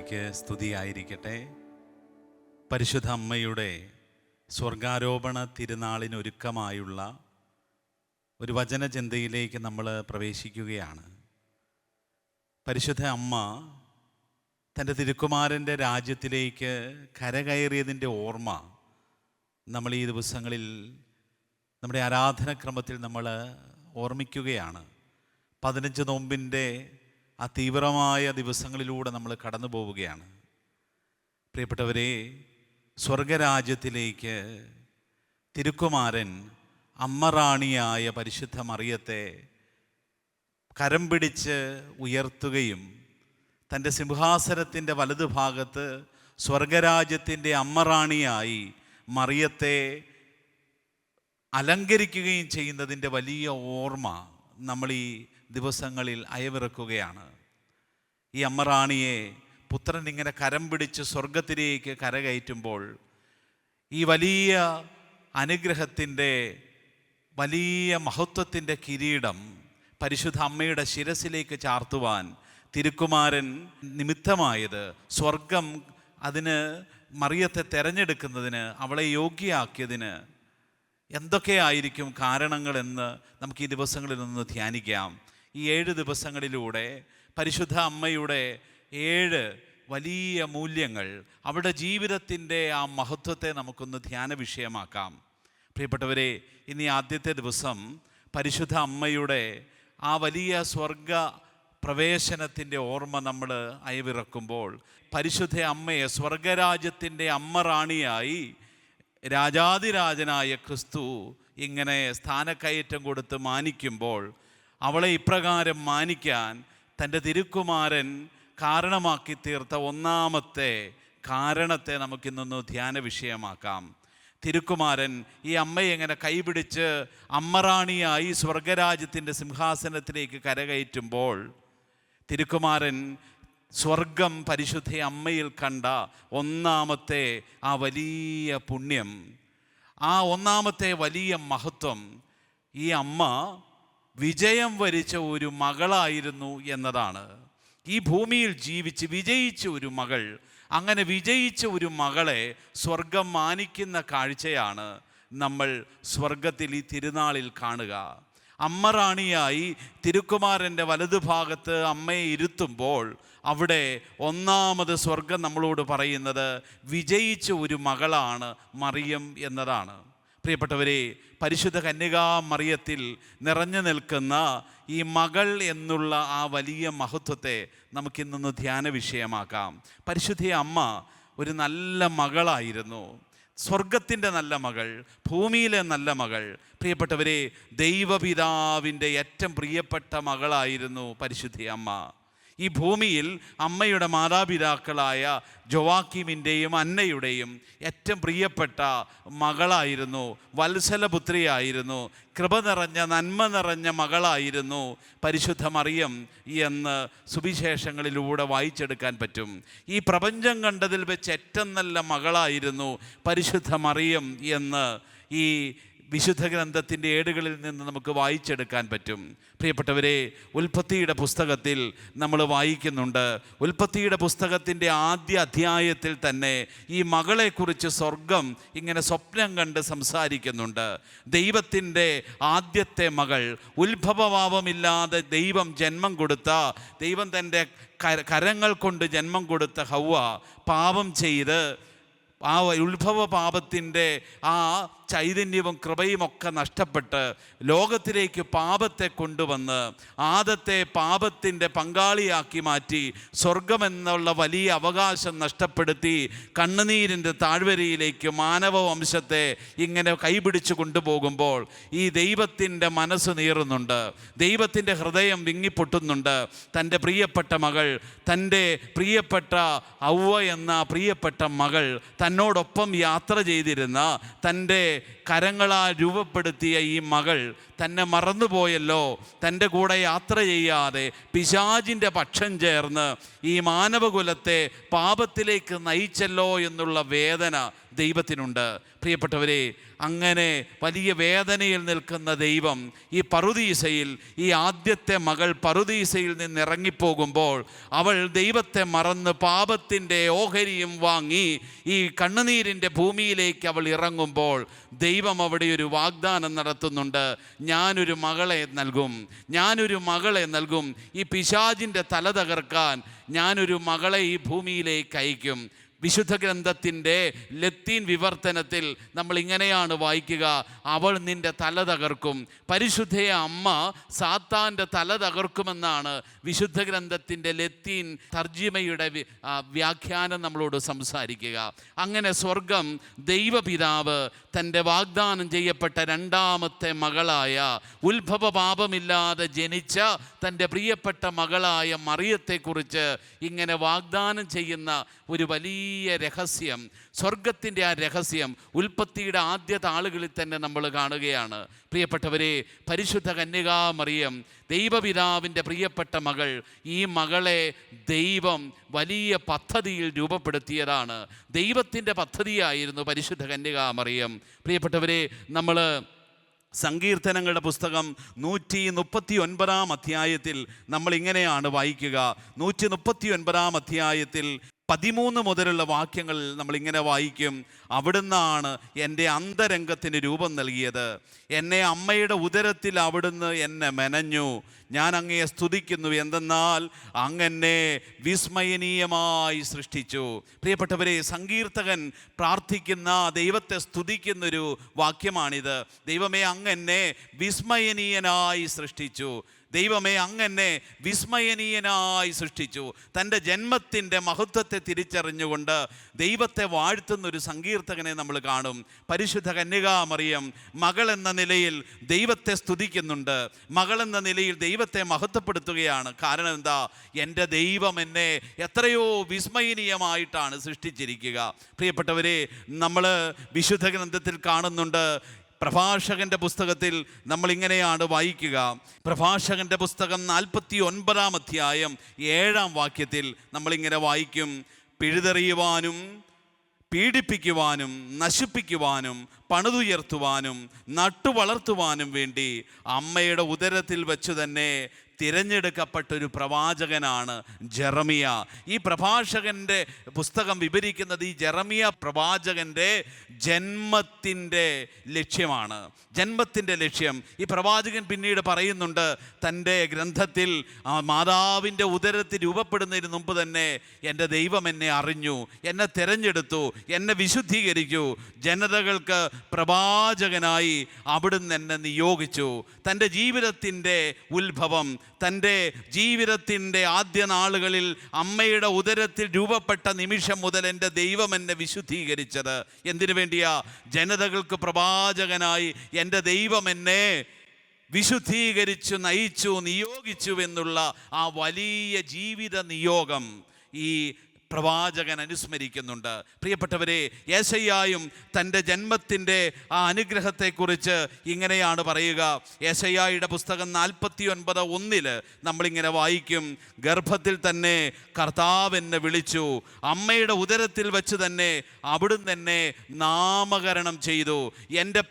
ഈശോമിശിഹായ്ക്ക് സ്തുതിയായിരിക്കട്ടെ. പരിശുദ്ധ അമ്മയുടെ സ്വർഗാരോപണ തിരുനാളിനൊരുക്കമായുള്ള ഒരു വചനചിന്തയിലേക്ക് നമ്മൾ പ്രവേശിക്കുകയാണ്. പരിശുദ്ധ അമ്മ തൻ്റെ തിരുക്കുമാരൻ്റെ രാജ്യത്തിലേക്ക് കരകയറിയതിൻ്റെ ഓർമ്മ നമ്മൾ ഈ ദിവസങ്ങളിൽ നമ്മുടെ ആരാധനക്രമത്തിൽ നമ്മൾ ഓർമ്മിക്കുകയാണ്. 15 നോമ്പിൻ്റെ ആ തീവ്രമായ ദിവസങ്ങളിലൂടെ നമ്മൾ കടന്നു പോവുകയാണ്. പ്രിയപ്പെട്ടവരെ, സ്വർഗരാജ്യത്തിലേക്ക് തിരുക്കുമാരൻ അമ്മറാണിയായ പരിശുദ്ധ മറിയത്തെ കരം പിടിച്ച് ഉയർത്തുകയും തൻ്റെ സിംഹാസനത്തിൻ്റെ വലതുഭാഗത്ത് സ്വർഗരാജ്യത്തിൻ്റെ അമ്മറാണിയായി മറിയത്തെ അലങ്കരിക്കുകയും ചെയ്യുന്നതിൻ്റെ വലിയ ഓർമ്മ നമ്മൾ ഈ ദിവസങ്ങളിൽ അയവിറക്കുകയാണ്. ഈ അമ്മറാണിയെ പുത്രൻ ഇങ്ങനെ കരം പിടിച്ച് സ്വർഗത്തിലേക്ക് കരകയറ്റുമ്പോൾ ഈ വലിയ അനുഗ്രഹത്തിൻ്റെ വലിയ മഹത്വത്തിൻ്റെ കിരീടം പരിശുദ്ധ അമ്മയുടെ ശിരസിലേക്ക് ചാർത്തുവാൻ തിരുക്കുമാരൻ നിമിത്തമായത്, സ്വർഗം അതിന് മറിയത്തെ തിരഞ്ഞെടുക്കുന്നതിന്, അവളെ യോഗ്യയാക്കിയതിന് എന്തൊക്കെയായിരിക്കും കാരണങ്ങളെന്ന് നമുക്ക് ഈ ദിവസങ്ങളിൽ ഒന്ന് ധ്യാനിക്കാം. ഈ 7 ദിവസങ്ങളിലൂടെ പരിശുദ്ധ അമ്മയുടെ 7 വലിയ മൂല്യങ്ങൾ, അവരുടെ ജീവിതത്തിൻ്റെ ആ മഹത്വത്തെ നമുക്കൊന്ന് ധ്യാന വിഷയമാക്കാം. പ്രിയപ്പെട്ടവരെ, ഇനി ആദ്യത്തെ ദിവസം പരിശുദ്ധ അമ്മയുടെ ആ വലിയ സ്വർഗ പ്രവേശനത്തിൻ്റെ ഓർമ്മ നമ്മൾ അയവിറക്കുമ്പോൾ പരിശുദ്ധ അമ്മയെ സ്വർഗരാജ്യത്തിൻ്റെ അമ്മറാണിയായി രാജാതിരാജനായ ക്രിസ്തു ഇങ്ങനെ സ്ഥാനക്കയറ്റം കൊടുത്ത് മാനിക്കുമ്പോൾ അവളെ ഇപ്രകാരം മാനിക്കാൻ തൻ്റെ തിരുക്കുമാരൻ കാരണമാക്കി തീർത്ത ഒന്നാമത്തെ കാരണത്തെ നമുക്കിന്നൊന്ന് ധ്യാന വിഷയമാക്കാം. തിരുക്കുമാരൻ ഈ അമ്മയെ എങ്ങനെ കൈപിടിച്ച് അമ്മറാണിയായി സ്വർഗരാജ്യത്തിൻ്റെ സിംഹാസനത്തിലേക്ക് കരകയറ്റുമ്പോൾ തിരുക്കുമാരൻ സ്വർഗം പരിശുദ്ധ അമ്മയിൽ കണ്ട ഒന്നാമത്തെ ആ വലിയ പുണ്യം, ആ ഒന്നാമത്തെ വലിയ മഹത്വം, ഈ അമ്മ വിജയം വരിച്ച ഒരു മകളായിരുന്നു എന്നതാണ്. ഈ ഭൂമിയിൽ ജീവിച്ച് വിജയിച്ച ഒരു മകൾ, അങ്ങനെ വിജയിച്ച ഒരു മകളെ സ്വർഗം മാനിക്കുന്ന കാഴ്ചയാണ് നമ്മൾ സ്വർഗത്തിൽ ഈ തിരുനാളിൽ കാണുക. അമ്മറാണിയായി തിരുക്കുമാരൻ്റെ വലതുഭാഗത്ത് അമ്മയെ ഇരുത്തുമ്പോൾ അവിടെ ഒന്നാമത് സ്വർഗം നമ്മളോട് പറയുന്നത് വിജയിച്ച ഒരു മകളാണ് മറിയം എന്നതാണ്. പ്രിയപ്പെട്ടവരെ, പരിശുദ്ധ കന്യകാ മറിയത്തിൽ നിറഞ്ഞു നിൽക്കുന്ന ഈ മകൾ എന്നുള്ള ആ വലിയ മഹത്വത്തെ നമുക്കിന്നൊന്ന് ധ്യാന വിഷയമാക്കാം. പരിശുദ്ധ അമ്മ ഒരു നല്ല മകളായിരുന്നു, സ്വർഗത്തിൻ്റെ നല്ല മകൾ, ഭൂമിയിലെ നല്ല മകൾ. പ്രിയപ്പെട്ടവരെ, ദൈവപിതാവിൻ്റെ ഏറ്റവും പ്രിയപ്പെട്ട മകളായിരുന്നു പരിശുദ്ധ അമ്മ. ഈ ഭൂമിയിൽ അമ്മയുടെ മാതാപിതാക്കളായ ജോവാക്കീമിൻ്റെയും അന്നയുടെയും ഏറ്റവും പ്രിയപ്പെട്ട മകളായിരുന്നു, വത്സലപുത്രിയായിരുന്നു, കൃപ നിറഞ്ഞ നന്മ നിറഞ്ഞ മകളായിരുന്നു പരിശുദ്ധ മറിയം എന്ന് സുവിശേഷങ്ങളിലൂടെ വായിച്ചെടുക്കാൻ പറ്റും. ഈ പ്രപഞ്ചം കണ്ടതിൽ വെച്ച് ഏറ്റവും നല്ല മകളായിരുന്നു പരിശുദ്ധ മറിയം എന്ന് ഈ വിശുദ്ധ ഗ്രന്ഥത്തിൻ്റെ ഏടുകളിൽ നിന്ന് നമുക്ക് വായിച്ചെടുക്കാൻ പറ്റും. പ്രിയപ്പെട്ടവരെ, ഉൽപ്പത്തിയുടെ പുസ്തകത്തിൽ നമ്മൾ വായിക്കുന്നുണ്ട്. ഉൽപ്പത്തിയുടെ പുസ്തകത്തിൻ്റെ ആദ്യ അധ്യായത്തിൽ തന്നെ ഈ മകളെക്കുറിച്ച് സ്വർഗം ഇങ്ങനെ സ്വപ്നം കണ്ട് സംസാരിക്കുന്നുണ്ട്. ദൈവത്തിൻ്റെ ആദ്യത്തെ മകൾ, ഉത്ഭവഭാവമില്ലാതെ ദൈവം ജന്മം കൊടുത്ത, ദൈവം തൻ്റെ കരങ്ങൾ കൊണ്ട് ജന്മം കൊടുത്ത ഹൗവ പാപം ചെയ്ത് ആ ഉത്ഭവ പാപത്തിൻ്റെ ആ ചൈതന്യവും കൃപയും ഒക്കെ നഷ്ടപ്പെട്ട് ലോകത്തിലേക്ക് പാപത്തെ കൊണ്ടുവന്ന് ആദത്തെ പാപത്തിൻ്റെ പങ്കാളിയാക്കി മാറ്റി സ്വർഗമെന്നുള്ള വലിയ അവകാശം നഷ്ടപ്പെടുത്തി കണ്ണുനീരിൻ്റെ താഴ്വരയിലേക്ക് മാനവ വംശത്തെ ഇങ്ങനെ കൈപിടിച്ചു കൊണ്ടുപോകുമ്പോൾ ഈ ദൈവത്തിൻ്റെ മനസ്സ് നീറുന്നുണ്ട്, ദൈവത്തിൻ്റെ ഹൃദയം വിങ്ങിപ്പൊട്ടുന്നുണ്ട്. തൻ്റെ പ്രിയപ്പെട്ട മകൾ, തൻ്റെ പ്രിയപ്പെട്ട ഔവ്വ എന്ന പ്രിയപ്പെട്ട മകൾ, തന്നോടൊപ്പം യാത്ര ചെയ്തിരുന്ന, തൻ്റെ കരങ്ങളാൽ രൂപപ്പെടുത്തിയ ഈ മകൾ തന്നെ മറന്നുപോയല്ലോ, തൻ്റെ കൂടെ യാത്ര ചെയ്യാതെ പിശാചിൻ്റെ പക്ഷം ചേർന്ന് ഈ മാനവകുലത്തെ പാപത്തിലേക്ക് നയിച്ചല്ലോ എന്നുള്ള വേദന ദൈവത്തിനുണ്ട്. പ്രിയപ്പെട്ടവരെ, അങ്ങനെ വലിയ വേദനയിൽ നിൽക്കുന്ന ദൈവം ഈ പറുദീസയിൽ, ഈ ആദ്യത്തെ മകൾ പറുദീസയിൽ നിന്ന് ഇറങ്ങിപ്പോകുമ്പോൾ അവൾ ദൈവത്തെ മറന്ന് പാപത്തിൻ്റെ ഓഹരിയും വാങ്ങി ഈ കണ്ണുനീരിൻ്റെ ഭൂമിയിലേക്ക് അവൾ ഇറങ്ങുമ്പോൾ ദൈവം അവിടെ ഒരു വാഗ്ദാനം നടത്തുന്നുണ്ട്. ഞാനൊരു മകളെ നൽകും. ഈ പിശാചിൻ്റെ തല തകർക്കാൻ ഞാനൊരു മകളെ ഈ ഭൂമിയിലേക്ക് അയക്കും. വിശുദ്ധ ഗ്രന്ഥത്തിൻ്റെ ലത്തീൻ വിവർത്തനത്തിൽ നമ്മൾ ഇങ്ങനെയാണ് വായിക്കുക: അവൾ നിൻ്റെ തല തകർക്കും. പരിശുദ്ധ അമ്മ സാത്താൻ്റെ തല തകർക്കുമെന്നാണ് വിശുദ്ധ ഗ്രന്ഥത്തിൻ്റെ ലത്തീൻ തർജിമയുടെ വ്യാഖ്യാനം നമ്മളോട് സംസാരിക്കുക. അങ്ങനെ സ്വർഗം ദൈവപിതാവ് തൻ്റെ വാഗ്ദാനം ചെയ്യപ്പെട്ട രണ്ടാമത്തെ മകളായ, ഉത്ഭവ പാപമില്ലാതെ ജനിച്ച തൻ്റെ പ്രിയപ്പെട്ട മകളായ മറിയത്തെക്കുറിച്ച് ഇങ്ങനെ വാഗ്ദാനം ചെയ്യുന്ന ഒരു വലിയ രഹസ്യം, സ്വർഗത്തിൻ്റെ ആ രഹസ്യം ഉൽപ്പത്തിയുടെ ആദ്യ താളുകളിൽ തന്നെ നമ്മൾ കാണുകയാണ്. പ്രിയപ്പെട്ടവരെ, പരിശുദ്ധ കന്യകാമറിയം ദൈവപിതാവിൻ്റെ പ്രിയപ്പെട്ട മകൾ. ഈ മകളെ ദൈവം വലിയ പദ്ധതിയിൽ രൂപപ്പെടുത്തിയതാണ്. ദൈവത്തിൻ്റെ പദ്ധതിയായിരുന്നു പരിശുദ്ധ കന്യകാമറിയം. പ്രിയപ്പെട്ടവരെ, നമ്മൾ സങ്കീർത്തനങ്ങളുടെ പുസ്തകം 139 അധ്യായത്തിൽ നമ്മളിങ്ങനെയാണ് വായിക്കുക. 139 അധ്യായത്തിൽ 13 മുതലുള്ള വാക്യങ്ങൾ നമ്മളിങ്ങനെ വായിക്കും: അവിടുന്നാണ് എൻ്റെ അന്തരംഗത്തിന് രൂപം നൽകിയത്, എന്നെ അമ്മയുടെ ഉദരത്തിൽ അവിടുന്ന് എന്നെ മെനഞ്ഞു. ഞാൻ അങ്ങയെ സ്തുതിക്കുന്നു, എന്തെന്നാൽ അങ്ങെന്നെ വിസ്മയനീയമായി സൃഷ്ടിച്ചു. പ്രിയപ്പെട്ടവരെ, സങ്കീർത്തകൻ പ്രാർത്ഥിക്കുന്ന, ദൈവത്തെ സ്തുതിക്കുന്നൊരു വാക്യമാണിത്. ദൈവമേ, അങ്ങെന്നെ വിസ്മയനീയനായി സൃഷ്ടിച്ചു. ദൈവമേ, അങ്ങെന്നെ വിസ്മയനീയനായി സൃഷ്ടിച്ചു. തൻ്റെ ജന്മത്തിൻ്റെ മഹത്വത്തെ തിരിച്ചറിഞ്ഞുകൊണ്ട് ദൈവത്തെ വാഴ്ത്തുന്നൊരു സങ്കീർത്തകനെ നമ്മൾ കാണും. പരിശുദ്ധ കന്യകാമറിയം മകൾ എന്ന നിലയിൽ ദൈവത്തെ സ്തുതിക്കുന്നുണ്ട്, മകൾ എന്ന നിലയിൽ ദൈവത്തെ മഹത്വപ്പെടുത്തുകയാണ്. കാരണം എന്താ? എൻ്റെ ദൈവം എന്നെ എത്രയോ വിസ്മയനീയമായിട്ടാണ് സൃഷ്ടിച്ചിരിക്കുക. പ്രിയപ്പെട്ടവരെ, നമ്മൾ വിശുദ്ധ ഗ്രന്ഥത്തിൽ കാണുന്നുണ്ട്. പ്രഭാഷകൻ്റെ പുസ്തകത്തിൽ നമ്മളിങ്ങനെയാണ് വായിക്കുക. പ്രഭാഷകൻ്റെ പുസ്തകം 49 അധ്യായം 7 വാക്യത്തിൽ നമ്മളിങ്ങനെ വായിക്കും: പിഴുതെറിയുവാനും പീഡിപ്പിക്കുവാനും നശിപ്പിക്കുവാനും പണിതുയർത്തുവാനും നട്ടുവളർത്തുവാനും വേണ്ടി അമ്മയുടെ ഉദരത്തിൽ വെച്ച് തന്നെ തിരഞ്ഞെടുക്കപ്പെട്ടൊരു പ്രവാചകനാണ് ജെറമിയ. ഈ പ്രഭാഷകൻ്റെ പുസ്തകം വിവരിക്കുന്നത് ഈ ജെറമിയ പ്രവാചകൻ്റെ ജന്മത്തിൻ്റെ ലക്ഷ്യമാണ്. ജന്മത്തിൻ്റെ ലക്ഷ്യം ഈ പ്രവാചകൻ പിന്നീട് പറയുന്നുണ്ട് തൻ്റെ ഗ്രന്ഥത്തിൽ. മാതാവിൻ്റെ ഉദരത്തിൽ രൂപപ്പെടുന്നതിന് മുമ്പ് തന്നെ എൻ്റെ ദൈവം എന്നെ അറിഞ്ഞു, എന്നെ തിരഞ്ഞെടുത്തു, എന്നെ വിശുദ്ധീകരിച്ചു, ജനതകൾക്ക് പ്രവാചകനായി അവിടുന്ന് എന്നെ നിയോഗിച്ചു. തൻ്റെ ജീവിതത്തിൻ്റെ ഉത്ഭവം, തൻ്റെ ജീവിതത്തിൻ്റെ ആദ്യ നാളുകളിൽ അമ്മയുടെ ഉദരത്തിൽ രൂപപ്പെട്ട നിമിഷം മുതൽ എൻ്റെ ദൈവം എന്നെ വിശുദ്ധീകരിച്ചത് എന്തിനു വേണ്ടിയാ? ജനതകൾക്ക് പ്രവാചകനായി എൻ്റെ ദൈവം എന്നെ വിശുദ്ധീകരിച്ചു, നയിച്ചു, നിയോഗിച്ചു എന്നുള്ള ആ വലിയ ജീവിത നിയോഗം ഈ പ്രവാചകൻ അനുസ്മരിക്കുന്നുണ്ട്. പ്രിയപ്പെട്ടവരെ, യേശയ്യായും തൻ്റെ ജന്മത്തിൻ്റെ ആ അനുഗ്രഹത്തെക്കുറിച്ച് ഇങ്ങനെയാണ് പറയുക. യേശയ്യായുടെ പുസ്തകം 49:1 നമ്മളിങ്ങനെ വായിക്കും: ഗർഭത്തിൽ തന്നെ കർത്താവ് എന്നെ വിളിച്ചു, അമ്മയുടെ ഉദരത്തിൽ വെച്ച് തന്നെ അവിടുന്ന് എന്നെ നാമകരണം ചെയ്തു. എൻ്റെ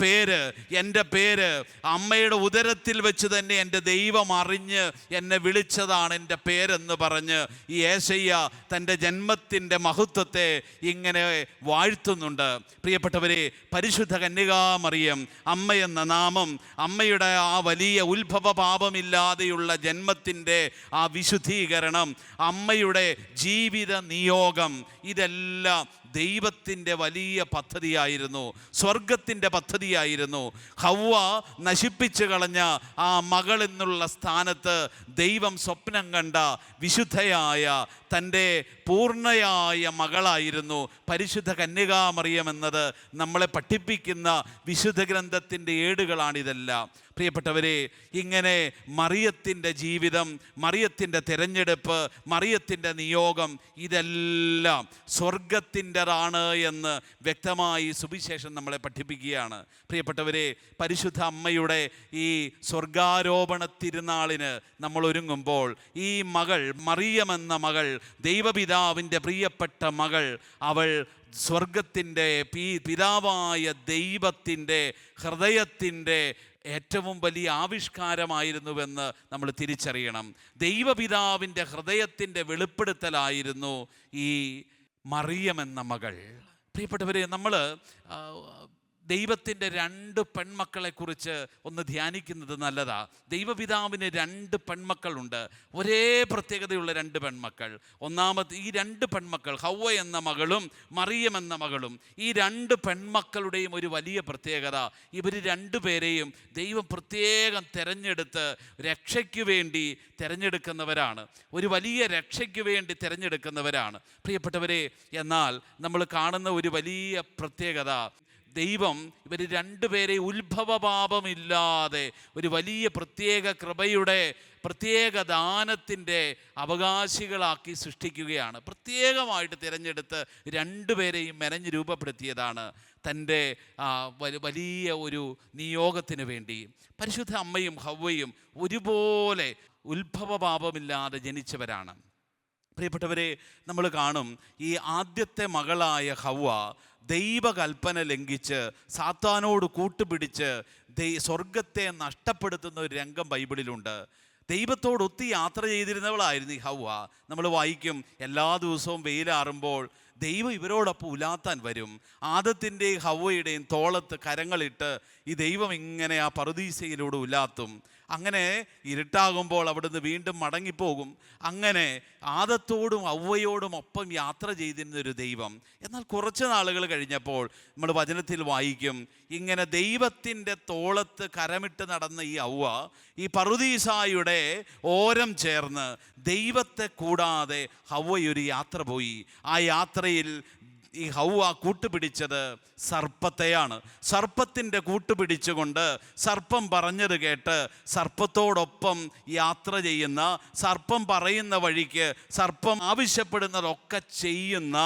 പേര് അമ്മയുടെ ഉദരത്തിൽ വെച്ച് തന്നെ എൻ്റെ ദൈവം അറിഞ്ഞ് എന്നെ വിളിച്ചതാണ് എൻ്റെ പേരെന്ന് പറഞ്ഞ് ഈ യേശയ്യ തൻ്റെ ജന്മത്തിൻ്റെ മഹത്വത്തെ ഇങ്ങനെ വാഴ്ത്തുന്നുണ്ട്. പ്രിയപ്പെട്ടവരെ, പരിശുദ്ധ കന്യകാമറിയം അമ്മയെന്ന നാമം, അമ്മയുടെ ആ വലിയ ഉത്ഭവ പാപമില്ലാതെയുള്ള ജന്മത്തിൻ്റെ ആ വിശുദ്ധീകരണം, അമ്മയുടെ ജീവിത നിയോഗം, ഇതെല്ലാം ദൈവത്തിൻ്റെ വലിയ പദ്ധതിയായിരുന്നു, സ്വർഗത്തിൻ്റെ പദ്ധതിയായിരുന്നു. ഹവ്വ നശിപ്പിച്ചു കളഞ്ഞ ആ മകൾ എന്നുള്ള സ്ഥാനത്ത് ദൈവം സ്വപ്നം കണ്ട വിശുദ്ധയായ തൻ്റെ പൂർണ്ണയായ മകളായിരുന്നു പരിശുദ്ധ കന്യകാമറിയം എന്നത് നമ്മളെ പഠിപ്പിക്കുന്ന വിശുദ്ധ ഗ്രന്ഥത്തിൻ്റെ ഏടുകളാണിതെല്ലാം. പ്രിയപ്പെട്ടവരെ, ഇങ്ങനെ മറിയത്തിൻ്റെ ജീവിതം, മറിയത്തിൻ്റെ തിരഞ്ഞെടുപ്പ്, മറിയത്തിൻ്റെ നിയോഗം ഇതെല്ലാം സ്വർഗത്തിൻ്റെതാണ് എന്ന് വ്യക്തമായി സുവിശേഷം നമ്മളെ പഠിപ്പിക്കുകയാണ്. പ്രിയപ്പെട്ടവരെ, പരിശുദ്ധ അമ്മയുടെ ഈ സ്വർഗാരോപണ തിരുനാളിന് നമ്മൾ ഒരുങ്ങുമ്പോൾ ഈ മകൾ, മറിയമെന്ന മകൾ, ദൈവപിതാവിൻ്റെ പ്രിയപ്പെട്ട മകൾ, അവൾ സ്വർഗത്തിൻ്റെ പിതാവായ ദൈവത്തിൻ്റെ ഹൃദയത്തിൻ്റെ ഏറ്റവും വലിയ ആവിഷ്കാരമായിരുന്നുവെന്ന് നമ്മൾ തിരിച്ചറിയണം. ദൈവപിതാവിൻ്റെ ഹൃദയത്തിൻ്റെ വെളിപ്പെടുത്തലായിരുന്നു ഈ മറിയമെന്ന മകൾ. പ്രിയപ്പെട്ടവരെ, നമ്മൾ ദൈവത്തിൻ്റെ 2 പെൺമക്കളെക്കുറിച്ച് ഒന്ന് ധ്യാനിക്കുന്നത് നല്ലതാ. ദൈവപിതാവിന് 2 പെൺമക്കളുണ്ട്, ഒരേ പ്രത്യേകതയുള്ള 2 പെൺമക്കൾ. ഒന്നാമത്തെ ഈ 2 പെൺമക്കൾ, ഹൗവ എന്ന മകളും മറിയം എന്ന മകളും, ഈ 2 പെൺമക്കളുടെയും ഒരു വലിയ പ്രത്യേകത, ഇവർ 2 പേരെയും ദൈവം പ്രത്യേകം തിരഞ്ഞെടുത്ത് രക്ഷയ്ക്ക് വേണ്ടി തിരഞ്ഞെടുക്കുന്നവരാണ്, ഒരു വലിയ രക്ഷയ്ക്ക് വേണ്ടി തിരഞ്ഞെടുക്കുന്നവരാണ്. പ്രിയപ്പെട്ടവരെ, എന്നാൽ നമ്മൾ കാണുന്ന ഒരു വലിയ പ്രത്യേകത, ദൈവം ഇവർ 2 പേരെ ഉത്ഭവപാപമില്ലാതെ ഒരു വലിയ പ്രത്യേക കൃപയുടെ പ്രത്യേക ദാനത്തിൻ്റെ അവകാശികളാക്കി സൃഷ്ടിക്കുകയാണ്. പ്രത്യേകമായിട്ട് തിരഞ്ഞെടുത്ത് 2 പേരെയും മെനഞ്ഞ് രൂപപ്പെടുത്തിയതാണ് തൻ്റെ വലിയ ഒരു നിയോഗത്തിന് വേണ്ടി. പരിശുദ്ധ അമ്മയും ഹൗവയും ഒരുപോലെ ഉത്ഭവപാപമില്ലാതെ ജനിച്ചവരാണ്. പ്രിയപ്പെട്ടവരെ, നമ്മൾ കാണും ഈ ആദ്യത്തെ മകളായ ഹൗവ ദൈവകൽപ്പന ലംഘിച്ച് സാത്താനോട് കൂട്ടുപിടിച്ച് സ്വർഗത്തെ നഷ്ടപ്പെടുത്തുന്ന ഒരു രംഗം ബൈബിളിലുണ്ട്. ദൈവത്തോടൊത്ത് യാത്ര ചെയ്തിരുന്നവളായിരുന്നു ഈ ഹൗവ. നമ്മൾ വായിക്കും, എല്ലാ ദിവസവും വെയിലാറുമ്പോൾ ദൈവം ഇവരോടൊപ്പം ഉലാത്താൻ വരും. ആദത്തിൻ്റെയും ഹൗവയുടെയും തോളത്ത് കരങ്ങളിട്ട് ഈ ദൈവം ഇങ്ങനെ ആ പറുദീസയിലൂടെ ഉലാത്തും. അങ്ങനെ ഇരുട്ടാകുമ്പോൾ അവിടുന്ന് വീണ്ടും മടങ്ങിപ്പോകും. അങ്ങനെ ആദത്തോടും ഹൗവയോടും ഒപ്പം യാത്ര ചെയ്തിരുന്നൊരു ദൈവം. എന്നാൽ കുറച്ച് നാളുകൾ കഴിഞ്ഞപ്പോൾ നമ്മൾ വചനത്തിൽ വായിക്കും, ഇങ്ങനെ ദൈവത്തിൻ്റെ തോളത്ത് കരമിട്ട് നടന്ന ഈ ഹൗവ ഈ പറുദീസായുടെ ഓരം ചേർന്ന് ദൈവത്തെ കൂടാതെ ഹൗവയൊരു യാത്ര പോയി. ആ യാത്രയിൽ ഈ ഹൗവ കൂട്ടുപിടിച്ചത് സർപ്പത്തെയാണ്. സർപ്പത്തിൻ്റെ കൂട്ടുപിടിച്ചുകൊണ്ട് സർപ്പം പറഞ്ഞത് കേട്ട് സർപ്പത്തോടൊപ്പം യാത്ര ചെയ്യുന്ന, സർപ്പം പറയുന്ന വഴിക്ക് സർപ്പം ആവശ്യപ്പെടുന്നതൊക്കെ ചെയ്യുന്ന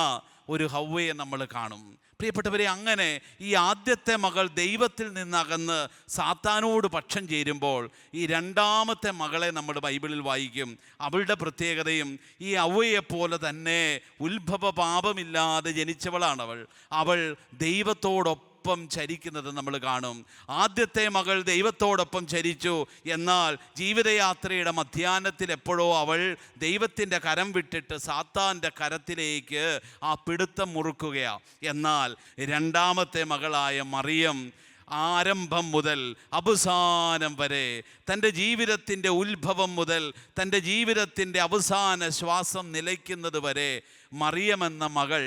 ഒരു ഹൗവയെ നമ്മൾ കാണും. പ്രിയപ്പെട്ടവരെ, അങ്ങനെ ഈ ആദ്യത്തെ മകൾ ദൈവത്തിൽ നിന്നകന്ന് സാത്താനോട് പക്ഷം ചേരുമ്പോൾ ഈ 2ാമത്തെ മകളെ നമ്മൾ ബൈബിളിൽ വായിക്കും. അവളുടെ പ്രത്യേകതയും ഈ ഹൗവയെപ്പോലെ തന്നെ ഉത്ഭവ പാപമില്ലാതെ ജനിച്ചവളാണവൾ. അവൾ ദൈവത്തോടൊപ്പം ചരിക്കുന്നത് നമ്മൾ കാണും. ആദ്യത്തെ മകൾ ദൈവത്തോടൊപ്പം ചരിച്ചു, എന്നാൽ ജീവിതയാത്രയുടെ മധ്യാഹ്നത്തിൽ എപ്പോഴോ അവൾ ദൈവത്തിൻ്റെ കരം വിട്ടിട്ട് സാത്താൻ്റെ കരത്തിലേക്ക് ആ പിടുത്തം മുറുക്കുകയാണ്. എന്നാൽ 2ാമത്തെ മകളായ മറിയം ആരംഭം മുതൽ അവസാനം വരെ, തൻ്റെ ജീവിതത്തിൻ്റെ ഉത്ഭവം മുതൽ തൻ്റെ ജീവിതത്തിൻ്റെ അവസാന ശ്വാസം നിലയ്ക്കുന്നത് വരെ മറിയമെന്ന മകൾ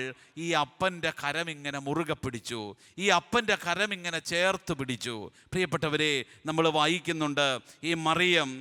ഈ അപ്പൻ്റെ കരമിങ്ങനെ മുറുകെ പിടിച്ചു, ഈ അപ്പൻ്റെ കരമിങ്ങനെ ചേർത്ത് പിടിച്ചു. പ്രിയപ്പെട്ടവരെ, നമ്മൾ വായിക്കുന്നുണ്ട്, ഈ മറിയം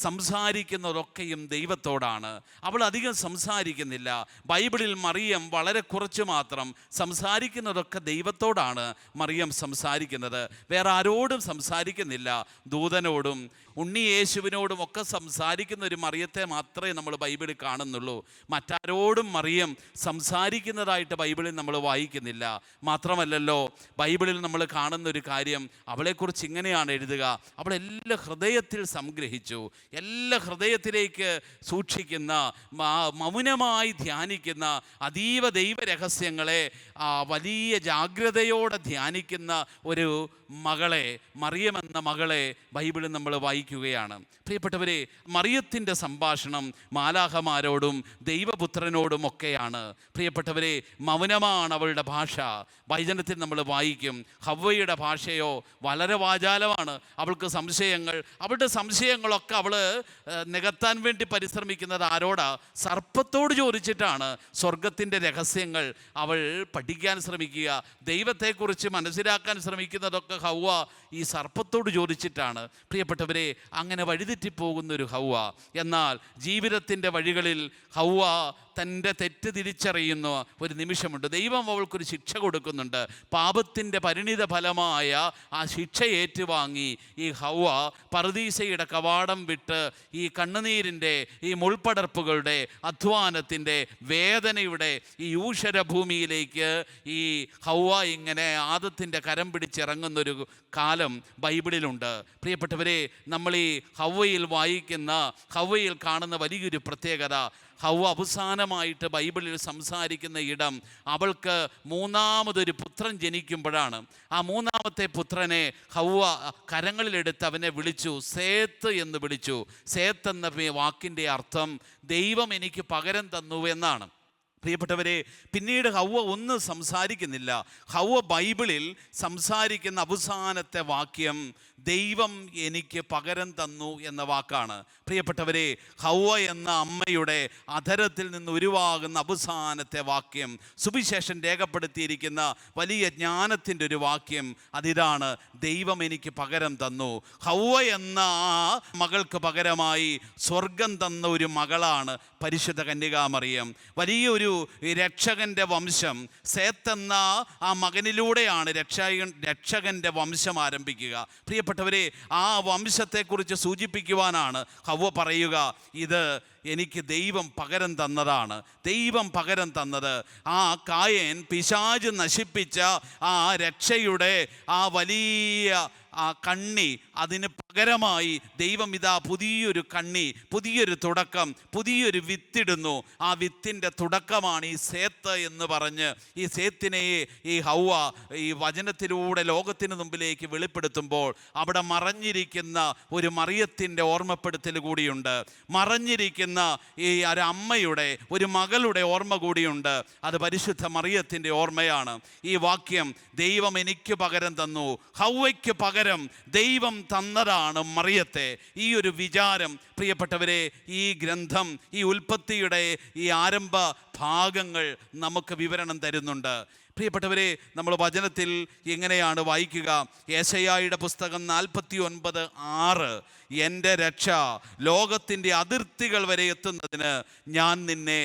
സംസാരിക്കുന്നതൊക്കെയും ദൈവത്തോടാണ്. അവൾ അധികം സംസാരിക്കുന്നില്ല. ബൈബിളിൽ മറിയം വളരെ കുറച്ച് മാത്രം സംസാരിക്കുന്നതൊക്കെ ദൈവത്തോടാണ് മറിയം സംസാരിക്കുന്നത്. വേറെ ആരോടും സംസാരിക്കുന്നില്ല. ദൂതനോടും ഉണ്ണി യേശുവിനോടും ഒക്കെ സംസാരിക്കുന്ന ഒരു മറിയത്തെ മാത്രമേ നമ്മൾ ബൈബിളിൽ കാണുന്നുള്ളൂ. മറ്റാരോടും മറിയം സംസാരിക്കുന്നതായിട്ട് ബൈബിളിൽ നമ്മൾ വായിക്കുന്നില്ല. മാത്രമല്ലല്ലോ, ബൈബിളിൽ നമ്മൾ കാണുന്ന ഒരു കാര്യം, അവളെക്കുറിച്ച് ഇങ്ങനെയാണ് എഴുതുക, അവളെല്ലാം ഹൃദയത്തിൽ സംഗ്രഹിച്ചു, എല്ലാ ഹൃദയത്തിലേക്ക് സൂക്ഷിക്കുന്ന, മൗനമായി ധ്യാനിക്കുന്ന, അതീവ ദൈവരഹസ്യങ്ങളെ വലിയ ജാഗ്രതയോടെ ധ്യാനിക്കുന്ന ഒരു മകളെ, മറിയമെന്ന മകളെ ബൈബിളിൽ നമ്മൾ വായിക്കുകയാണ്. പ്രിയപ്പെട്ടവരെ, മറിയത്തിൻ്റെ സംഭാഷണം മാലാഖമാരോടും ദൈവപുത്രനോടും ഒക്കെയാണ്. പ്രിയപ്പെട്ടവരെ, മൗനമാണ് അവളുടെ ഭാഷ. വചനത്തിൽ നമ്മൾ വായിക്കും, ഹവ്വയുടെ ഭാഷയോ വളരെ വാചാലമാണ്. അവൾക്ക് സംശയങ്ങൾ, അവളുടെ സംശയങ്ങളൊക്കെ അവൾ നികത്താൻ വേണ്ടി പരിശ്രമിക്കുന്നത് ആരോടാ? സർപ്പത്തോട് ചോദിച്ചിട്ടാണ് സ്വർഗത്തിൻ്റെ രഹസ്യങ്ങൾ അവൾ പഠിക്കാൻ ശ്രമിക്കുക. ദൈവത്തെക്കുറിച്ച് മനസ്സിലാക്കാൻ ശ്രമിക്കുന്നതൊക്കെ ഹൗവ ഈ സർപ്പത്തോട് ചോദിച്ചിട്ടാണ്. പ്രിയപ്പെട്ടവരെ, അങ്ങനെ വഴിതെറ്റിപ്പോകുന്നൊരു ഹൗവ. എന്നാൽ ജീവിതത്തിൻ്റെ വഴികളിൽ ഹൗവ തൻ്റെ തെറ്റ് തിരിച്ചറിയുന്ന ഒരു നിമിഷമുണ്ട്. ദൈവം അവൾക്കൊരു ശിക്ഷ കൊടുക്കുന്നുണ്ട്. പാപത്തിൻ്റെ പരിണിത ഫലമായ ആ ശിക്ഷ ഏറ്റുവാങ്ങി ഈ ഹൗവ പറുദീസയുടെ കവാടം വിട്ട് ഈ കണ്ണുനീരിൻ്റെ, ഈ മുൾപ്പടർപ്പുകളുടെ, അധ്വാനത്തിൻ്റെ, വേദനയുടെ ഈ ഊഷരഭൂമിയിലേക്ക് ഈ ഹൗവ ഇങ്ങനെ ആദത്തിൻ്റെ കരം പിടിച്ചിറങ്ങുന്നൊരു കാലം ബൈബിളിലുണ്ട്. പ്രിയപ്പെട്ടവരെ, നമ്മൾ ഈ ഹൗവയിൽ വായിക്കുന്ന, ഹൗവയിൽ കാണുന്ന വലിയൊരു പ്രത്യേകത, ഹൗവ അവസാനമായിട്ട് ബൈബിളിൽ സംസാരിക്കുന്ന ഇടം അവൾക്ക് മൂന്നാമതൊരു പുത്രൻ ജനിക്കുമ്പോഴാണ്. ആ മൂന്നാമത്തെ പുത്രനെ ഹൗവ കരങ്ങളിലെടുത്ത് അവനെ വിളിച്ചു, സേത്ത് എന്ന് വിളിച്ചു. സേത്ത് എന്ന വാക്കിൻ്റെ അർത്ഥം ദൈവം എനിക്ക് പകരം തന്നു എന്നാണ്. പ്രിയപ്പെട്ടവരെ, പിന്നീട് ഹൗവ ഒന്നും സംസാരിക്കുന്നില്ല. ഹൗവ ബൈബിളിൽ സംസാരിക്കുന്ന അവസാനത്തെ വാക്യം ദൈവം എനിക്ക് പകരം തന്നു എന്ന വാക്കാണ്. പ്രിയപ്പെട്ടവരെ, ഹൗവ എന്ന അമ്മയുടെ അധരത്തിൽ നിന്ന് ഉരുവാകുന്ന അവസാനത്തെ വാക്യം, സുവിശേഷം രേഖപ്പെടുത്തിയിരിക്കുന്ന വലിയ ജ്ഞാനത്തിൻ്റെ ഒരു വാക്യം അതിതാണ്, ദൈവം എനിക്ക് പകരം തന്നു. ഹൗവ എന്ന ആ മകൾക്ക് പകരമായി സ്വർഗം തന്ന ഒരു മകളാണ് പരിശുദ്ധ കന്യകാമറിയം. വലിയൊരു രക്ഷകൻ്റെ വംശം, സേത്ത് എന്ന ആ മകനിലൂടെയാണ് രക്ഷകൻ്റെ വംശം ആരംഭിക്കുക. പ്രിയപ്പെട്ടവരെ, ആ വംശത്തെക്കുറിച്ച് സൂചിപ്പിക്കുവാനാണ് ഹൗവ പറയുക, ഇത് എനിക്ക് ദൈവം പകരം തന്നതാണ്. ദൈവം പകരം തന്നത് ആ കായേൻ പിശാച് നശിപ്പിച്ച ആ രക്ഷയുടെ ആ വലിയ ആ കണ്ണി, അതിന് പകരമായി ദൈവം ഇതാ പുതിയൊരു കണ്ണി, പുതിയൊരു തുടക്കം, പുതിയൊരു വിത്തിടുന്നു. ആ വിത്തിൻ്റെ തുടക്കമാണ് ഈ സേത്ത് എന്ന് പറഞ്ഞ് ഈ സേത്തിനെ ഈ ഹൗവ ഈ വചനത്തിലൂടെ ലോകത്തിന് മുമ്പിലേക്ക് വെളിപ്പെടുത്തുമ്പോൾ അവിടെ മറഞ്ഞിരിക്കുന്ന ഒരു മറിയത്തിൻ്റെ ഓർമ്മപ്പെടുത്തൽ കൂടിയുണ്ട്. മറഞ്ഞിരിക്കുന്ന ഈ ഒരു അമ്മയുടെ, ഒരു മകളുടെ ഓർമ്മ കൂടിയുണ്ട്. അത് പരിശുദ്ധ മറിയത്തിൻ്റെ ഓർമ്മയാണ്. ഈ വാക്യം, ദൈവം എനിക്ക് പകരം തന്നു, ഹൗവയ്ക്ക് പകരം ദൈവം തന്നതാണ് മറിയത്തെ. ഈ ഒരു വിചാരം പ്രിയപ്പെട്ടവരെ, ഈ ഗ്രന്ഥം, ഈ ഉൽപ്പത്തിയുടെ ഈ ആരംഭ ഭാഗങ്ങൾ നമുക്ക് വിവരണം തരുന്നുണ്ട്. പ്രിയപ്പെട്ടവരെ, നമ്മൾ വചനത്തിൽ എങ്ങനെയാണ് വായിക്കുക? യെശയ്യായുടെ പുസ്തകം 49:6, എൻ്റെ രക്ഷ ലോകത്തിൻ്റെ അതിർത്തികൾ വരെ എത്തുന്നതിന് ഞാൻ നിന്നെ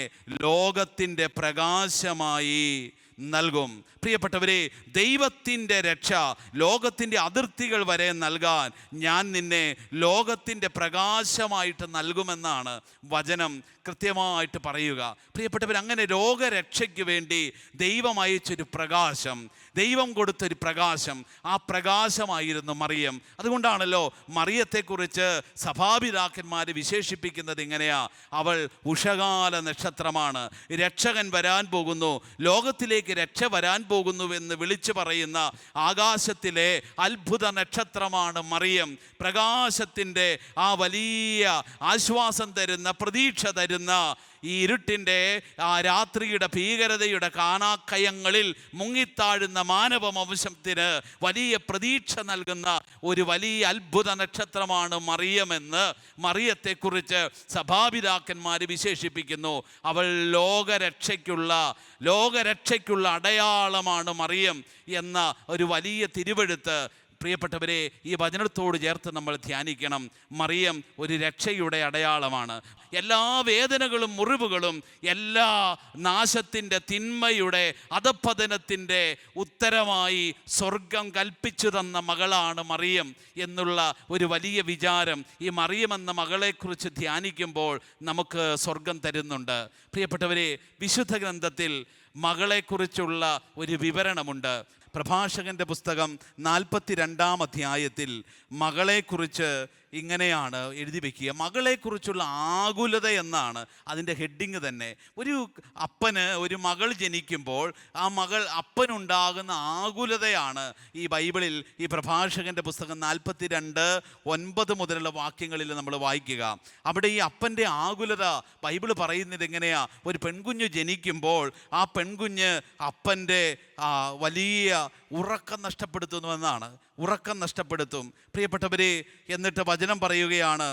ലോകത്തിൻ്റെ പ്രകാശമായി നൽകും. പ്രിയപ്പെട്ടവരെ, ദൈവത്തിൻ്റെ രക്ഷ ലോകത്തിൻ്റെ അതിർത്തികൾ വരെ നൽകാൻ ഞാൻ നിന്നെ ലോകത്തിൻ്റെ പ്രകാശമായിട്ട് നൽകുമെന്നാണ് വചനം കൃത്യമായിട്ട് പറയുക. പ്രിയപ്പെട്ടവർ, അങ്ങനെ രോഗരക്ഷയ്ക്ക് വേണ്ടി ദൈവം അയച്ചൊരു പ്രകാശം, ദൈവം കൊടുത്തൊരു പ്രകാശം, ആ പ്രകാശമായിരുന്നു മറിയം. അതുകൊണ്ടാണല്ലോ മറിയത്തെക്കുറിച്ച് സഭാപിതാക്കന്മാർ വിശേഷിപ്പിക്കുന്നത് ഇങ്ങനെയാ, അവൾ ഉഷകാല നക്ഷത്രമാണ്, രക്ഷകൻ വരാൻ പോകുന്നു, ലോകത്തിലേക്ക് രക്ഷ വരാൻ പോകുന്നുവെന്ന് വിളിച്ചു പറയുന്ന ആകാശത്തിലെ അത്ഭുത നക്ഷത്രമാണ് മറിയം. പ്രകാശത്തിൻ്റെ ആ വലിയ ആശ്വാസം തരുന്ന, പ്രതീക്ഷ തരുന്ന, ഈ ഇരുട്ടിൻ്റെ ആ രാത്രിയുടെ ഭീകരതയുടെ കാണാക്കയങ്ങളിൽ മുങ്ങിത്താഴുന്ന മാനവ വംശത്തിന് വലിയ പ്രതീക്ഷ നൽകുന്ന ഒരു വലിയ അത്ഭുത നക്ഷത്രമാണ് മറിയമെന്ന് മറിയത്തെക്കുറിച്ച് സഭാപിതാക്കന്മാർ വിശേഷിപ്പിക്കുന്നു. അവൾ ലോകരക്ഷയ്ക്കുള്ള അടയാളമാണ് മറിയം എന്ന ഒരു വലിയ തിരുവെഴുത്ത് പ്രിയപ്പെട്ടവരെ ഈ വചനത്തോട് ചേർത്ത് നമ്മൾ ധ്യാനിക്കണം. മറിയം ഒരു രക്ഷയുടെ അടയാളമാണ്. എല്ലാ വേദനകളും മുറിവുകളും, എല്ലാ നാശത്തിൻ്റെ, തിന്മയുടെ, അധപ്പതനത്തിൻ്റെ ഉത്തരമായി സ്വർഗം കൽപ്പിച്ചു തന്ന മകളാണ് മറിയം എന്നുള്ള ഒരു വലിയ വിചാരം ഈ മറിയം എന്ന മകളെക്കുറിച്ച് ധ്യാനിക്കുമ്പോൾ നമുക്ക് സ്വർഗം തരുന്നുണ്ട്. പ്രിയപ്പെട്ടവരെ, വിശുദ്ധ ഗ്രന്ഥത്തിൽ മകളെക്കുറിച്ചുള്ള ഒരു വിവരണമുണ്ട്. പ്രഭാഷകൻ്റെ പുസ്തകം 42-ാം അധ്യായത്തിൽ മകളെക്കുറിച്ച് ഇങ്ങനെയാണ് എഴുതി വയ്ക്കുക. മകളെക്കുറിച്ചുള്ള ആകുലത എന്നാണ് അതിൻ്റെ ഹെഡിങ് തന്നെ. ഒരു അപ്പന് ഒരു മകൾ ജനിക്കുമ്പോൾ ആ അപ്പനുണ്ടാകുന്ന ആകുലതയാണ് ഈ ബൈബിളിൽ ഈ പ്രഭാഷകൻ്റെ പുസ്തകം 42:9 മുതലുള്ള വാക്യങ്ങളിൽ നമ്മൾ വായിക്കുക. അവിടെ ഈ അപ്പൻ്റെ ആകുലത ബൈബിൾ പറയുന്നത് എങ്ങനെയാ? ഒരു പെൺകുഞ്ഞ് ജനിക്കുമ്പോൾ ആ പെൺകുഞ്ഞ് അപ്പൻ്റെ വലിയ ഉറക്കം നഷ്ടപ്പെടുത്തുന്നുവെന്നാണ്. ഉറക്കം നഷ്ടപ്പെടുത്തും പ്രിയപ്പെട്ടവരെ. എന്നിട്ട് വചനം പറയുകയാണ്,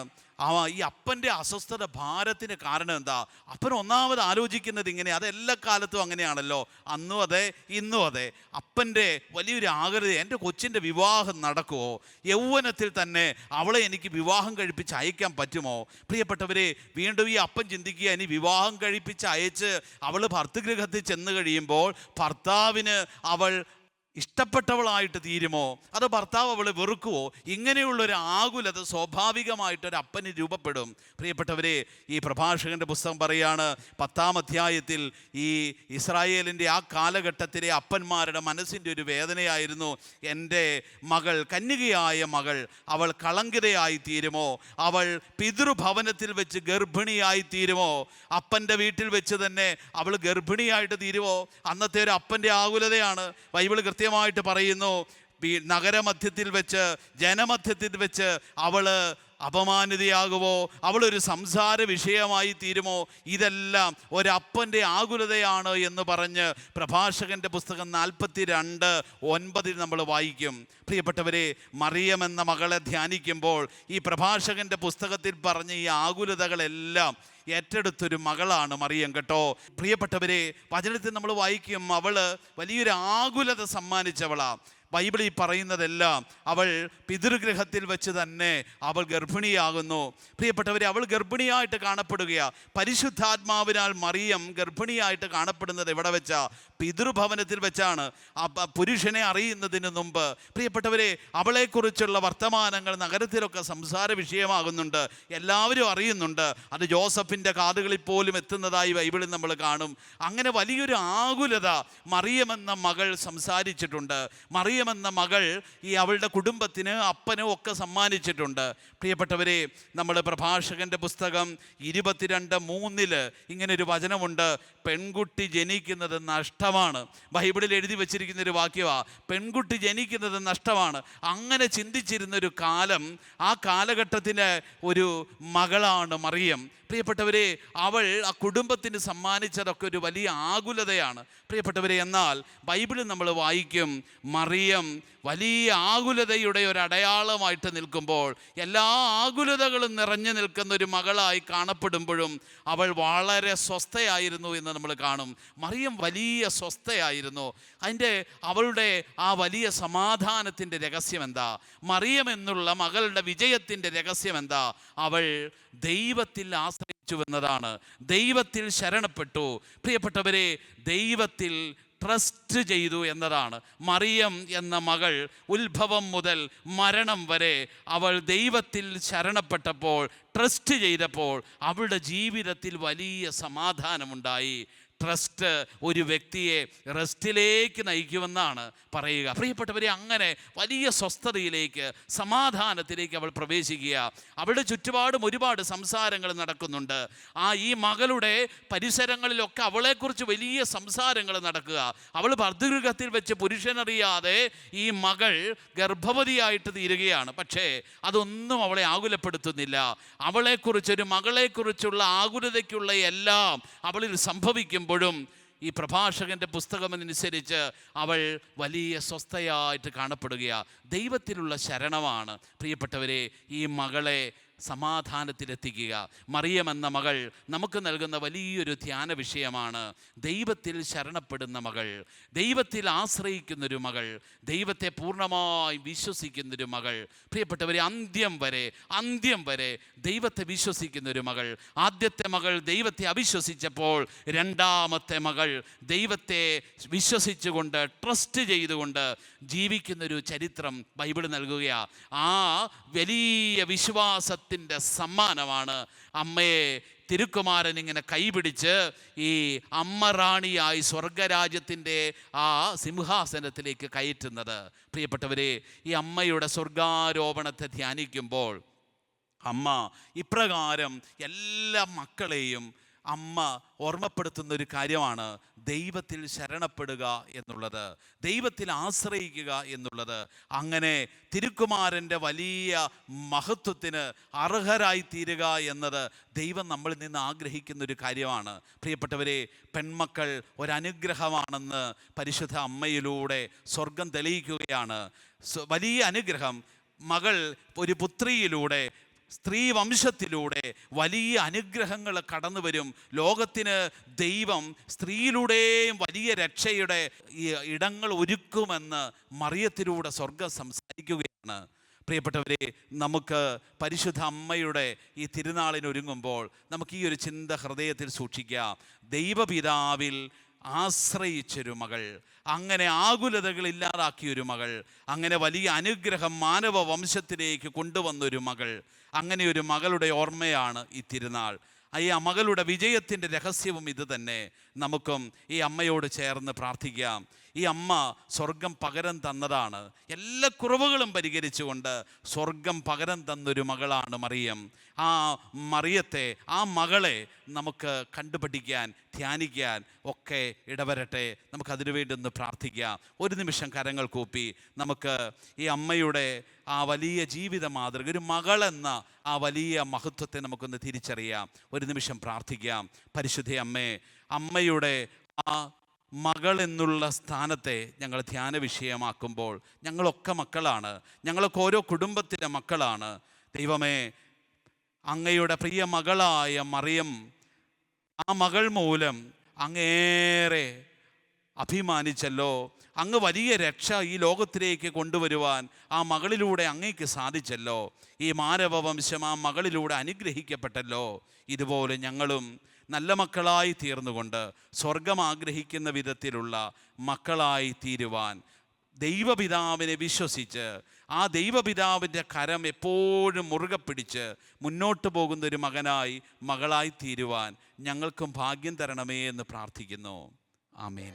ഈ അപ്പൻ്റെ അസ്വസ്ഥത ഭാരത്തിന് കാരണം എന്താ? അപ്പൻ ഒന്നാമത് ആലോചിക്കുന്നത് ഇങ്ങനെ, അതെല്ലാ കാലത്തും അങ്ങനെയാണല്ലോ, അന്നും അതെ ഇന്നും അതെ. അപ്പൻ്റെ വലിയൊരു ആഗ്രഹം, എൻ്റെ കൊച്ചിൻ്റെ വിവാഹം നടക്കുമോ? യൗവനത്തിൽ തന്നെ അവളെ എനിക്ക് വിവാഹം കഴിപ്പിച്ച് അയക്കാൻ പറ്റുമോ? പ്രിയപ്പെട്ടവരെ, വീണ്ടും ഈ അപ്പൻ ചിന്തിക്കുക, ഇനി വിവാഹം കഴിപ്പിച്ച് അയച്ച് അവൾ ഭർതൃഗൃഹത്തിൽ ചെന്ന് കഴിയുമ്പോൾ ഭർത്താവിന് അവൾ ഇഷ്ടപ്പെട്ടവളായിട്ട് തീരുമോ, അതോ ഭർത്താവ് അവളെ വെറുക്കുവോ? ഇങ്ങനെയുള്ളൊരു ആകുലത സ്വാഭാവികമായിട്ടൊരു അപ്പന് രൂപപ്പെടും. പ്രിയപ്പെട്ടവരെ, ഈ പ്രഭാഷകൻ്റെ പുസ്തകം പറയാണ്, 10-ാം അധ്യായത്തിൽ ഈ ഇസ്രായേലിൻ്റെ ആ കാലഘട്ടത്തിലെ അപ്പന്മാരുടെ മനസ്സിൻ്റെ ഒരു വേദനയായിരുന്നു, എൻ്റെ മകൾ, കന്യകയായ മകൾ, അവൾ കളങ്കിതയായി തീരുമോ? അവൾ പിതൃഭവനത്തിൽ വെച്ച് ഗർഭിണിയായി തീരുമോ? അപ്പൻ്റെ വീട്ടിൽ വെച്ച് തന്നെ അവൾ ഗർഭിണിയായിട്ട് തീരുമോ? അന്നത്തെ ഒരു അപ്പൻ്റെ ആകുലതയാണ്. ബൈബിൾ കൃത്യമായിട്ട് പറയുന്നു, നഗരമധ്യത്തിൽ വെച്ച്, ജനമധ്യത്തിൽ വെച്ച് അവൾ അപമാനിതയാകുമോ? അവളൊരു സംസാര വിഷയമായി തീരുമോ? ഇതെല്ലാം ഒരപ്പൻ്റെ ആകുലതയാണ് എന്ന് പറഞ്ഞ് പ്രഭാഷകൻ്റെ പുസ്തകം 42:9 നമ്മൾ വായിക്കും. പ്രിയപ്പെട്ടവരെ, മറിയം എന്ന മകളെ ധ്യാനിക്കുമ്പോൾ ഈ പ്രഭാഷകൻ്റെ പുസ്തകത്തിൽ പറഞ്ഞ ഈ ആകുലതകളെല്ലാം ഏറ്റെടുത്തൊരു മകളാണ് മറിയം കേട്ടോ. പ്രിയപ്പെട്ടവരെ, വചനത്തിൽ നമ്മൾ വായിക്കും, അവള് വലിയൊരു ആകുലത സമ്മാനിച്ചവളാണ്. ബൈബിളിൽ പറയുന്നതെല്ലാം അവൾ പിതൃഗൃഹത്തിൽ വെച്ച് തന്നെ അവൾ ഗർഭിണിയാകുന്നു. പ്രിയപ്പെട്ടവരെ, അവൾ ഗർഭിണിയായിട്ട് കാണപ്പെടുകയാണ്. പരിശുദ്ധാത്മാവിനാൽ മറിയം ഗർഭിണിയായിട്ട് കാണപ്പെടുന്നത് എവിടെ വെച്ചാ? പിതൃഭവനത്തിൽ വെച്ചാണ്, പുരുഷനെ അറിയുന്നതിന് മുമ്പ്. പ്രിയപ്പെട്ടവരെ, അവളെക്കുറിച്ചുള്ള വർത്തമാനങ്ങൾ നഗരത്തിലൊക്കെ സംസാര വിഷയമാകുന്നുണ്ട്, എല്ലാവരും അറിയുന്നുണ്ട്. അത് ജോസഫിൻ്റെ കാതുകളിൽ പോലും എത്തുന്നതായി ബൈബിളിൽ നമ്മൾ കാണും. അങ്ങനെ വലിയൊരു ആകുലത മറിയമെന്ന മകൾ സംസാരിച്ചിട്ടുണ്ട്. മറിയമെന്ന മകൾ ഈ അവളുടെ കുടുംബത്തിന്, അപ്പനും ഒക്കെ സമ്മാനിച്ചിട്ടുണ്ട്. പ്രിയപ്പെട്ടവരെ, നമ്മൾ പ്രഭാഷകൻ്റെ പുസ്തകം 22:3 ഇങ്ങനൊരു വചനമുണ്ട്, പെൺകുട്ടി ജനിക്കുന്നത് നഷ്ടമാണ്. ബൈബിളിൽ എഴുതി വച്ചിരിക്കുന്നൊരു വാക്യമാണ്, പെൺകുട്ടി ജനിക്കുന്നത് നഷ്ടമാണ്. അങ്ങനെ ചിന്തിച്ചിരുന്നൊരു കാലം, ആ കാലഘട്ടത്തിലെ ഒരു മകളാണ് മറിയം. പ്രിയപ്പെട്ടവരെ, അവൾ ആ കുടുംബത്തിന് സമ്മാനിച്ചതൊക്കെ ഒരു വലിയ ആകുലതയാണ്. പ്രിയപ്പെട്ടവരെ, എന്നാൽ ബൈബിളിൽ നമ്മൾ വായിക്കും, മറിയം വലിയ ആകുലതയുടെ ഒരു അടയാളമായിട്ട് നിൽക്കുമ്പോൾ, എല്ലാ ആകുലതകളും നിറഞ്ഞു നിൽക്കുന്ന ഒരു മകളായി കാണപ്പെടുമ്പോഴും അവൾ വളരെ സ്വസ്ഥയായിരുന്നു എന്ന് നമ്മൾ കാണും. മറിയം വലിയ സ്വസ്ഥയായിരുന്നു. അവളുടെ ആ വലിയ സമാധാനത്തിൻ്റെ രഹസ്യം എന്താ? മറിയം എന്നുള്ള മകളുടെ വിജയത്തിൻ്റെ രഹസ്യം എന്താ? അവൾ ദൈവത്തിൽ ആശ്രയിച്ചുവെന്നതാണ്. ദൈവത്തിൽ ശരണപ്പെട്ടു. പ്രിയപ്പെട്ടവരെ, ദൈവത്തിൽ ട്രസ്റ്റ് ചെയ്തു എന്നതാണ്. മറിയം എന്ന മകൾ ഉത്ഭവം മുതൽ മരണം വരെ അവൾ ദൈവത്തിൽ ശരണപ്പെട്ടപ്പോൾ, ട്രസ്റ്റ് ചെയ്തപ്പോൾ അവളുടെ ജീവിതത്തിൽ വലിയ സമാധാനമുണ്ടായി. ട്രസ്റ്റ് ഒരു വ്യക്തിയെ റെസ്റ്റിലേക്ക് നയിക്കുമെന്നാണ് പറയുക. പ്രിയപ്പെട്ടവരെ, അങ്ങനെ വലിയ സ്വസ്ഥതയിലേക്ക്, സമാധാനത്തിലേക്ക് അവൾ പ്രവേശിക്കുക. അവളുടെ ചുറ്റുപാടും ഒരുപാട് സംസാരങ്ങൾ നടക്കുന്നുണ്ട്. ഈ മകളുടെ പരിസരങ്ങളിലൊക്കെ അവളെക്കുറിച്ച് വലിയ സംസാരങ്ങൾ നടക്കുക. അവൾ ഭർതൃഗൃഹത്തിൽ വെച്ച് പുരുഷനറിയാതെ ഈ മകൾ ഗർഭവതിയായിട്ട് തീരുകയാണ്. പക്ഷേ അതൊന്നും അവളെ ആകുലപ്പെടുത്തുന്നില്ല. അവളെക്കുറിച്ചൊരു മകളെക്കുറിച്ചുള്ള ആകുലതയ്ക്കുള്ള എല്ലാം അവളിൽ സംഭവിക്കുമ്പോഴും ഈ പ്രഭാഷകൻ്റെ പുസ്തകമനുസരിച്ച് അവൾ വലിയ സ്വസ്ഥയായിട്ട് കാണപ്പെടുകയാണ്. ദൈവത്തിലുള്ള ശരണമാണ് പ്രിയപ്പെട്ടവരെ ഈ മകളെ സമാധാനത്തിലെത്തിക്കുക. മറിയം എന്ന മകൾ നമുക്ക് നൽകുന്ന വലിയൊരു ധ്യാന വിഷയമാണ്. ദൈവത്തിൽ ശരണപ്പെടുന്ന മകൾ, ദൈവത്തിൽ ആശ്രയിക്കുന്നൊരു മകൾ, ദൈവത്തെ പൂർണ്ണമായി വിശ്വസിക്കുന്നൊരു മകൾ. പ്രിയപ്പെട്ടവരെ, അന്ത്യം വരെ ദൈവത്തെ വിശ്വസിക്കുന്നൊരു മകൾ. ആദ്യത്തെ മകൾ ദൈവത്തെ അവിശ്വസിച്ചപ്പോൾ രണ്ടാമത്തെ മകൾ ദൈവത്തെ വിശ്വസിച്ചുകൊണ്ട്, ട്രസ്റ്റ് ചെയ്തുകൊണ്ട് ജീവിക്കുന്നൊരു ചരിത്രം ബൈബിൾ നൽകുകയാണ്. ആ വലിയ വിശ്വാസത്തിൻ്റെ സമ്മാനമാണ് അമ്മയെ തിരുക്കുമാരൻ ഇങ്ങനെ കൈപിടിച്ച് ഈ അമ്മ റാണിയായി സ്വർഗരാജ്യത്തിൻ്റെ ആ സിംഹാസനത്തിലേക്ക് കയറ്റുന്നത്. പ്രിയപ്പെട്ടവരെ, ഈ അമ്മയുടെ സ്വർഗാരോപണത്തെ ധ്യാനിക്കുമ്പോൾ അമ്മ ഇപ്രകാരം എല്ലാ മക്കളെയും അമ്മ ഓർമ്മപ്പെടുത്തുന്നൊരു കാര്യമാണ് ദൈവത്തിൽ ശരണപ്പെടുക എന്നുള്ളത്, ദൈവത്തിൽ ആശ്രയിക്കുക എന്നുള്ളത്. അങ്ങനെ തിരുക്കുമാരൻ്റെ വലിയ മഹത്വത്തിന് അർഹരായി തീരുക എന്നത് ദൈവം നമ്മളിൽ നിന്ന് ആഗ്രഹിക്കുന്നൊരു കാര്യമാണ്. പ്രിയപ്പെട്ടവരെ, പെൺമക്കൾ ഒരനുഗ്രഹമാണെന്ന് പരിശുദ്ധ അമ്മയിലൂടെ സ്വർഗം തെളിയിക്കുകയാണ്. വലിയ അനുഗ്രഹം. മകൾ ഒരു പുത്രിയിലൂടെ സ്ത്രീ വംശത്തിലൂടെ വലിയ അനുഗ്രഹങ്ങൾ കടന്നു വരും. ലോകത്തിന് ദൈവം സ്ത്രീയിലൂടെയും വലിയ രക്ഷയുടെ ഇടങ്ങൾ ഒരുക്കുമെന്ന് മറിയത്തിലൂടെ സ്വർഗം സംസാരിക്കുകയാണ്. പ്രിയപ്പെട്ടവരെ, നമുക്ക് പരിശുദ്ധ അമ്മയുടെ ഈ തിരുനാളിനൊരുങ്ങുമ്പോൾ നമുക്ക് ഈ ഒരു ചിന്ത ഹൃദയത്തിൽ സൂക്ഷിക്കാം. ദൈവപിതാവിൽ ആശ്രയിച്ചൊരു മകൾ, അങ്ങനെ ആകുലതകൾ ഇല്ലാതാക്കിയൊരു മകൾ, അങ്ങനെ വലിയ അനുഗ്രഹം മാനവ വംശത്തിലേക്ക് കൊണ്ടുവന്നൊരു മകൾ, അങ്ങനെ ഒരു മകളുടെ ഓർമ്മയാണ് ഈ തിരുനാൾ. ഈ മകളുടെ വിജയത്തിൻ്റെ രഹസ്യവും ഇത് തന്നെ. നമുക്കും ഈ അമ്മയോട് ചേർന്ന് പ്രാർത്ഥിക്കാം. ഈ അമ്മ സ്വർഗം പകരം തന്നതാണ്. എല്ലാ കുറവുകളും പരിഹരിച്ചുകൊണ്ട് സ്വർഗം പകരം തന്നൊരു മകളാണ് മറിയം. ആ മറിയത്തെ, ആ മകളെ നമുക്ക് കണ്ടുപഠിക്കാൻ, ധ്യാനിക്കാൻ ഒക്കെ ഇടവരട്ടെ. നമുക്കതിനു വേണ്ടി ഒന്ന് പ്രാർത്ഥിക്കാം. ഒരു നിമിഷം കരങ്ങൾ കൂപ്പി നമുക്ക് ഈ അമ്മയുടെ ആ വലിയ ജീവിത മാതൃക, ഒരു മകളെന്ന ആ വലിയ മഹത്വത്തെ നമുക്കൊന്ന് തിരിച്ചറിയാം. ഒരു നിമിഷം പ്രാർത്ഥിക്കാം. പരിശുദ്ധ അമ്മേ, അമ്മയുടെ ആ മകൾ എന്നുള്ള സ്ഥാനത്തെ ഞങ്ങൾ ധ്യാന വിഷയമാക്കുമ്പോൾ ഞങ്ങളൊക്കെ മക്കളാണ്, ഞങ്ങളൊക്കെ ഓരോ കുടുംബത്തിലെ മക്കളാണ്. ദൈവമേ, അങ്ങയുടെ പ്രിയ മകളായ മറിയം, ആ മകൾ മൂലം അങ്ങേറെ അഭിമാനിച്ചല്ലോ. അങ്ങ് വലിയ രക്ഷ ഈ ലോകത്തിലേക്ക് കൊണ്ടുവരുവാൻ ആ മകളിലൂടെ അങ്ങേക്ക് സാധിച്ചല്ലോ. ഈ മാനവവംശം ആ മകളിലൂടെ അനുഗ്രഹിക്കപ്പെട്ടല്ലോ. ഇതുപോലെ ഞങ്ങളും നല്ല മക്കളായി തീർന്നുകൊണ്ട് സ്വർഗം ആഗ്രഹിക്കുന്ന വിധത്തിലുള്ള മക്കളായി തീരുവാൻ ദൈവപിതാവിനെ വിശ്വസിച്ച് ആ ദൈവപിതാവിൻ്റെ കരം എപ്പോഴും മുറുകെ പിടിച്ച് മുന്നോട്ട് പോകുന്നൊരു മകനായി, മകളായി തീരുവാൻ ഞങ്ങൾക്കും ഭാഗ്യം തരണമേ എന്ന് പ്രാർത്ഥിക്കുന്നു. ആമേൻ.